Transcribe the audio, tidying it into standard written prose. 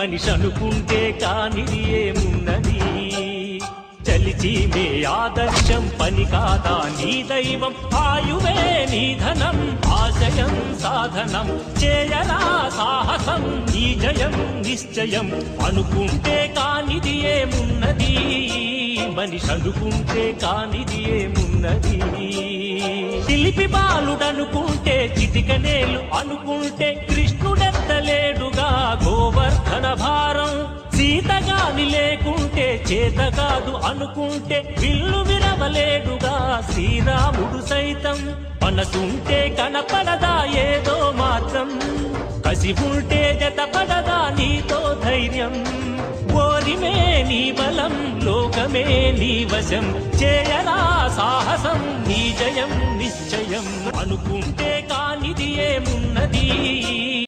మనిషి అనుకుంటే కానిది ఏమున్నది చలిచి మే ఆదర్శం పని కాదా నీ దైవం ఆయువే నీ ధనం ఆశయం సాధనం చేయరా సాహసం నీ జయం నిశ్చయం అనుకుంటే కానిది ఏమున్నది మనిషి అనుకుంటే కానిది ఏమున్నది చిలిపి బాలుడనుకుంటే చిటికనేలు అనుకుంటే కృష్ణుడెత్తలేడుగా గోవర్ధన భారం సీతగాని లేకుంటే చేత కాదు అనుకుంటే విల్లు విరవలేడుగా శ్రీరాముడు సైతం మనసుంటే కనపడదా ఏదో మాత్రం కసి ఉంటే జతపడదా నీతో ధైర్యం ఓరిమే నీ బలం లోకమే నీ వశం చేయరా సాహసం నీ జయం నిశ్చయం అనుకుంటే కానిది ఏమున్నది